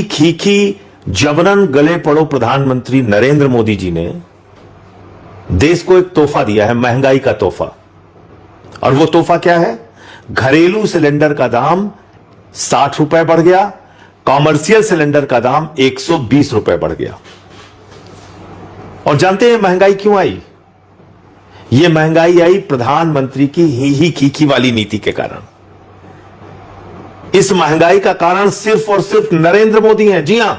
खीखी जबरन गले पड़ो प्रधानमंत्री नरेंद्र मोदी जी ने देश को एक तोहफा दिया है, महंगाई का तोहफा। और वो तोहफा क्या है? घरेलू सिलेंडर का दाम 60 रुपए बढ़ गया, कॉमर्शियल सिलेंडर का दाम 120 रुपए बढ़ गया। और जानते हैं महंगाई क्यों आई? ये महंगाई आई प्रधानमंत्री की ही खीखी वाली नीति के कारण। इस महंगाई का कारण सिर्फ और सिर्फ नरेंद्र मोदी हैं। जी हां,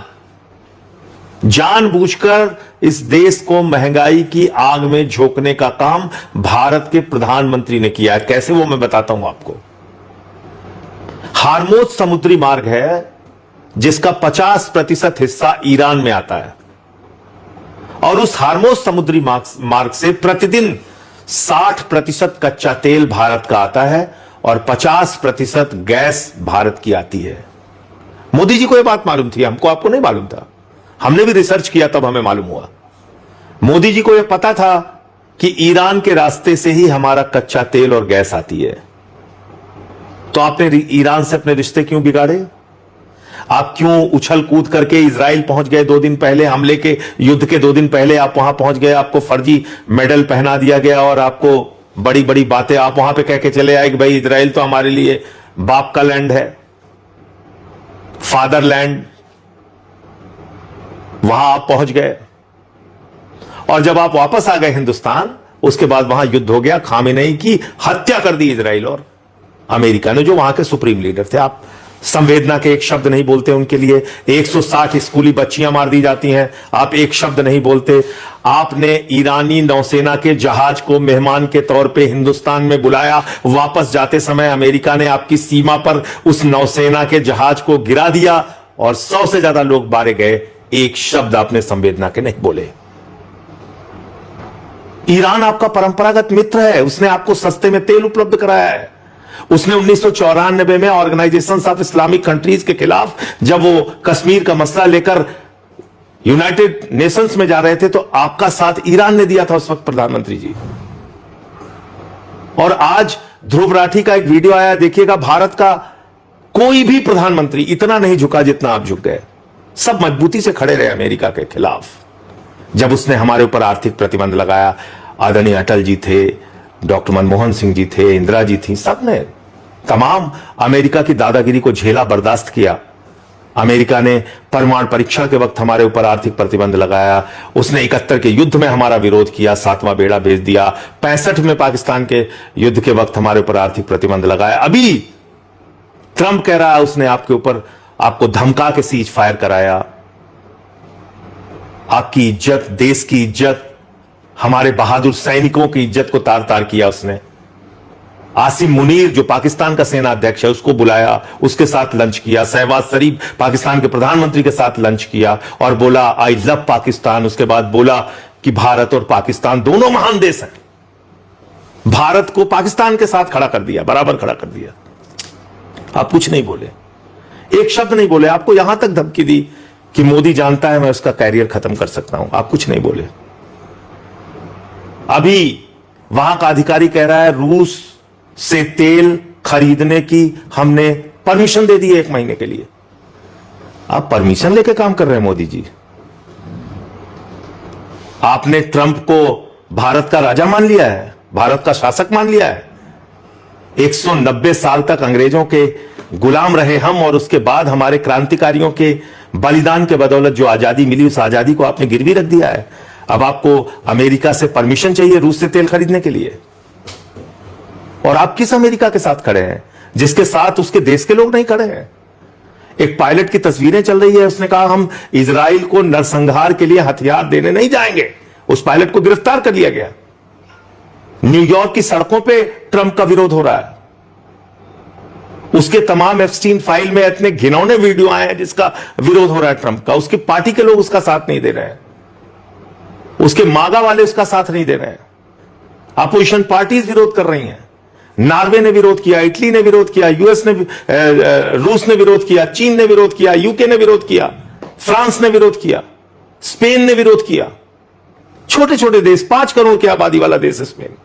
जानबूझकर इस देश को महंगाई की आग में झोंकने का काम भारत के प्रधानमंत्री ने किया है। कैसे, वो मैं बताता हूं आपको। हार्मोज समुद्री मार्ग है जिसका 50% हिस्सा ईरान में आता है, और उस हार्मोज समुद्री मार्ग से प्रतिदिन 60% कच्चा तेल भारत का आता है और 50% गैस भारत की आती है। मोदी जी को यह बात मालूम थी, हमको आपको नहीं मालूम था। हमने भी रिसर्च किया, तब हमें मालूम हुआ। मोदी जी को यह पता था कि ईरान के रास्ते से ही हमारा कच्चा तेल और गैस आती है। तो आपने ईरान से अपने रिश्ते क्यों बिगाड़े? आप क्यों उछल कूद करके इजराइल पहुंच गए? 2 दिन पहले हमले के, युद्ध के 2 दिन पहले आप वहां पहुंच गए, आपको फर्जी मेडल पहना दिया गया और आपको बड़ी बड़ी बातें आप वहां पे कह के चले आए कि भाई इजराइल तो हमारे लिए बाप का लैंड है, फादरलैंड। वहां आप पहुंच गए और जब आप वापस आ गए हिंदुस्तान, उसके बाद वहां युद्ध हो गया, खामेनेई की हत्या कर दी इजराइल और अमेरिका ने, जो वहां के सुप्रीम लीडर थे। आप संवेदना के एक शब्द नहीं बोलते उनके लिए। 160 स्कूली बच्चियां मार दी जाती हैं, आप एक शब्द नहीं बोलते। आपने ईरानी नौसेना के जहाज को मेहमान के तौर पे हिंदुस्तान में बुलाया, वापस जाते समय अमेरिका ने आपकी सीमा पर उस नौसेना के जहाज को गिरा दिया और 100 से ज्यादा लोग मारे गए। एक शब्द आपने संवेदना के नहीं बोले। ईरान आपका परंपरागत मित्र है, उसने आपको सस्ते में तेल उपलब्ध कराया है। उसने 1994 में ऑर्गेनाइजेशन ऑफ इस्लामिक कंट्रीज के खिलाफ जब वो कश्मीर का मसला लेकर यूनाइटेड नेशंस में जा रहे थे, तो आपका साथ ईरान ने दिया था उस वक्त, प्रधानमंत्री जी। और आज ध्रुव राठी का एक वीडियो आया, देखिएगा, भारत का कोई भी प्रधानमंत्री इतना नहीं झुका जितना आप झुक गए। सब मजबूती से खड़े रहे अमेरिका के खिलाफ। जब उसने हमारे ऊपर आर्थिक प्रतिबंध लगाया, आदरणीय अटल जी थे, डॉक्टर मनमोहन सिंह जी थे, इंदिरा जी थी, सबने तमाम अमेरिका की दादागिरी को झेला, बर्दाश्त किया। अमेरिका ने परमाणु परीक्षण के वक्त हमारे ऊपर आर्थिक प्रतिबंध लगाया। उसने 71 के युद्ध में हमारा विरोध किया, 7वां बेड़ा भेज दिया। 65 में पाकिस्तान के युद्ध के वक्त हमारे ऊपर आर्थिक प्रतिबंध लगाया। अभी ट्रंप कह रहा है उसने आपके ऊपर, आपको धमका के सीज फायर कराया। आपकी इज्जत, देश की इज्जत, हमारे बहादुर सैनिकों की इज्जत को तार तार किया उसने। आसिम मुनीर जो पाकिस्तान का सेना अध्यक्ष है, उसको बुलाया, उसके साथ लंच किया। शहबाज शरीफ पाकिस्तान के प्रधानमंत्री के साथ लंच किया और बोला आई लव पाकिस्तान। उसके बाद बोला कि भारत और पाकिस्तान दोनों महान देश हैं। भारत को पाकिस्तान के साथ खड़ा कर दिया, बराबर खड़ा कर दिया। आप कुछ नहीं बोले, एक शब्द नहीं बोले। आपको यहां तक धमकी दी कि मोदी जानता है मैं उसका कैरियर खत्म कर सकता हूं, आप कुछ नहीं बोले। अभी वहां का अधिकारी कह रहा है रूस से तेल खरीदने की हमने परमिशन दे दी है 1 महीने के लिए। आप परमिशन लेके काम कर रहे हैं मोदी जी। आपने ट्रंप को भारत का राजा मान लिया है, भारत का शासक मान लिया है। 190 साल तक अंग्रेजों के गुलाम रहे हम, और उसके बाद हमारे क्रांतिकारियों के बलिदान के बदौलत जो आजादी मिली, उस आजादी को आपने गिरवी रख दिया है। अब आपको अमेरिका से परमिशन चाहिए रूस से तेल खरीदने के लिए। और आप किस अमेरिका के साथ खड़े हैं जिसके साथ उसके देश के लोग नहीं खड़े हैं? एक पायलट की तस्वीरें चल रही है, उसने कहा हम इजराइल को नरसंहार के लिए हथियार देने नहीं जाएंगे। उस पायलट को गिरफ्तार कर लिया गया। न्यूयॉर्क की सड़कों पे ट्रंप का विरोध हो रहा है। उसके तमाम एप्स्टीन फाइल में इतने घिनौने वीडियो आए हैं जिसका विरोध हो रहा है ट्रंप का। उसकी पार्टी के लोग उसका साथ नहीं दे रहे हैं, उसके मागा वाले उसका साथ नहीं दे रहे हैं। अपोजिशन पार्टीज विरोध कर रही हैं। नॉर्वे ने विरोध किया, इटली ने विरोध किया, यूएस ने, रूस ने विरोध किया, चीन ने विरोध किया, यूके ने विरोध किया, फ्रांस ने विरोध किया, स्पेन ने विरोध किया। छोटे छोटे देश, 5 करोड़ की आबादी वाला देश है स्पेन।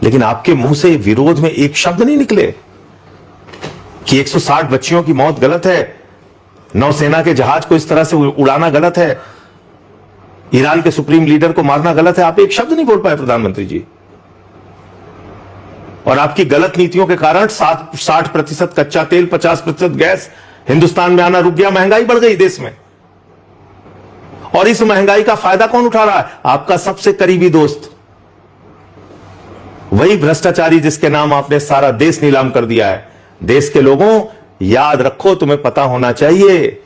लेकिन आपके मुंह से विरोध में एक शब्द नहीं निकले कि 160 बच्चियों की मौत गलत है, नौसेना के जहाज को इस तरह से उड़ाना गलत है, ईरान के सुप्रीम लीडर को मारना गलत है। आप एक शब्द नहीं बोल पाए प्रधानमंत्री जी, और आपकी गलत नीतियों के कारण 60% कच्चा तेल, 50% गैस हिंदुस्तान में आना रुक गया, महंगाई बढ़ गई देश में। और इस महंगाई का फायदा कौन उठा रहा है? आपका सबसे करीबी दोस्त, वही भ्रष्टाचारी जिसके नाम आपने सारा देश नीलाम कर दिया है। देश के लोगों, याद रखो, तुम्हें पता होना चाहिए,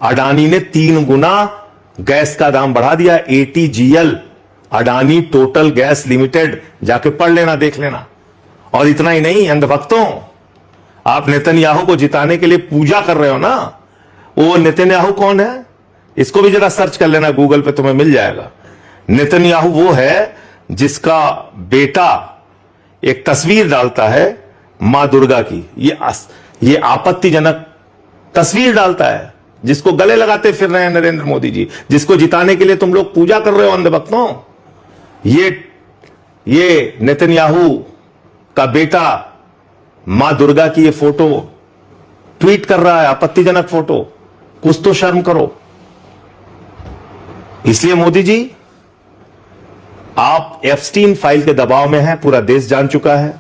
अडानी ने 3 गुना गैस का दाम बढ़ा दिया। ATGL, Adani total gas limited, जाके पढ़ लेना, देख लेना। और इतना ही नहीं, अंधभक्तों, आप नेतन्याहू को जिताने के लिए पूजा कर रहे हो ना। वो नेतन्याहू कौन है? इसको भी जरा सर्च कर लेना गूगल पे, तुम्हें मिल जाएगा। नेतन्याहू वो है जिसका बेटा एक तस्वीर डालता है मां दुर्गा की, ये आपत्तिजनक तस्वीर डालता है, जिसको गले लगाते फिर रहे हैं नरेंद्र मोदी जी, जिसको जिताने के लिए तुम लोग पूजा कर रहे हो अंधभक्तों। ये नेतन्याहू का बेटा मां दुर्गा की ये फोटो ट्वीट कर रहा है, आपत्तिजनक फोटो। कुछ तो शर्म करो। इसलिए मोदी जी, आप एप्स्टीन फाइल के दबाव में हैं, पूरा देश जान चुका है।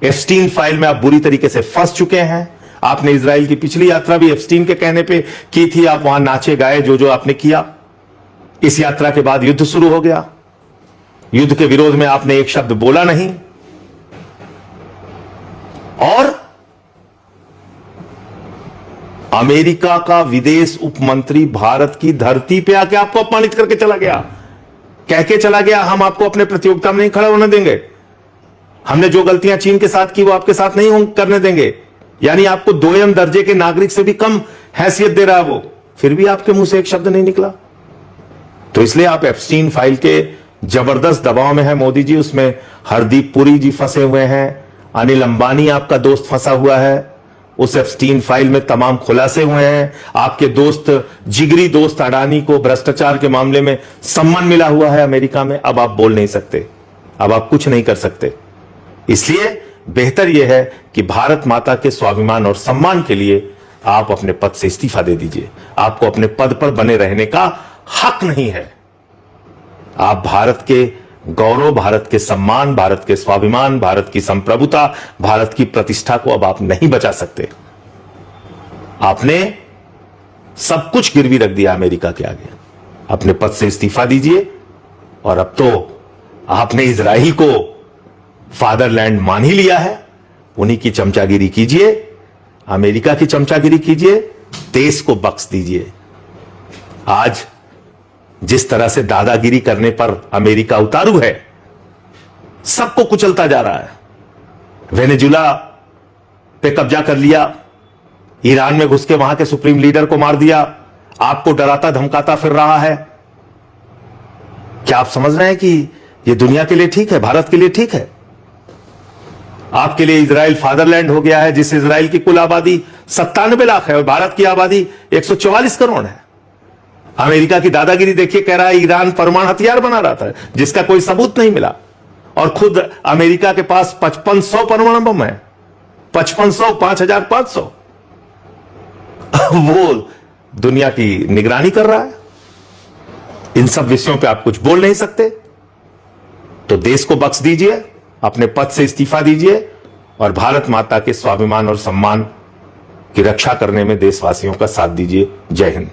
एप्स्टीन फाइल में आप बुरी तरीके से फंस चुके हैं। आपने इजराइल की पिछली यात्रा भी एप्स्टीन के कहने पे की थी, आप वहां नाचे गाए, जो आपने किया। इस यात्रा के बाद युद्ध शुरू हो गया। युद्ध के विरोध में आपने एक शब्द बोला नहीं, और अमेरिका का विदेश उपमंत्री भारत की धरती पे आके आपको अपमानित करके चला गया, कह के चला गया, हम आपको अपने प्रतियोगिता में नहीं खड़ा होने देंगे, हमने जो गलतियां चीन के साथ की वो आपके साथ नहीं करने देंगे। यानी आपको 2M दर्जे के नागरिक से भी कम हैसियत दे रहा है वो, फिर भी आपके मुंह से एक शब्द नहीं निकला। तो इसलिए आप एप्स्टीन फाइल के जबरदस्त दबाव में है मोदी जी। उसमें हरदीप पुरी जी फंसे हुए हैं, अनिल अंबानी आपका दोस्त फंसा हुआ है, उस एप्स्टीन फाइल में तमाम खुलासे हुए हैं। आपके दोस्त, जिगरी दोस्त अडानी को भ्रष्टाचार के मामले में सम्मान मिला हुआ है अमेरिका में। अब आप बोल नहीं सकते, अब आप कुछ नहीं कर सकते। इसलिए बेहतर यह है कि भारत माता के स्वाभिमान और सम्मान के लिए आप अपने पद से इस्तीफा दे दीजिए। आपको अपने पद पर बने रहने का हक नहीं है। आप भारत के गौरव, भारत के सम्मान, भारत के स्वाभिमान, भारत की संप्रभुता, भारत की प्रतिष्ठा को अब आप नहीं बचा सकते। आपने सब कुछ गिरवी रख दिया अमेरिका के आगे। अपने पद से इस्तीफा दीजिए, और अब तो आपने इजराइल को फादरलैंड मान ही लिया है। उन्हीं की चमचागिरी कीजिए, अमेरिका की चमचागिरी कीजिए, देश को बख्श दीजिए। आज जिस तरह से दादागिरी करने पर अमेरिका उतारू है, सबको कुचलता जा रहा है। वेनेजुला पे कब्जा कर लिया, ईरान में घुस के वहां के सुप्रीम लीडर को मार दिया, आपको डराता धमकाता फिर रहा है। क्या आप समझ रहे हैं कि यह दुनिया के लिए ठीक है, भारत के लिए ठीक है? आपके लिए इजराइल फादरलैंड हो गया है, जिस इजराइल की कुल आबादी 97 लाख है और भारत की आबादी 144 करोड़ है। अमेरिका की दादागिरी देखिए, कह रहा है ईरान परमाणु हथियार बना रहा था, जिसका कोई सबूत नहीं मिला, और खुद अमेरिका के पास 5500 परमाणु बम है, 5500, 5500। वो दुनिया की निगरानी कर रहा है। इन सब विषयों पे आप कुछ बोल नहीं सकते, तो देश को बख्श दीजिए, अपने पद से इस्तीफा दीजिए, और भारत माता के स्वाभिमान और सम्मान की रक्षा करने में देशवासियों का साथ दीजिए। जय हिंद।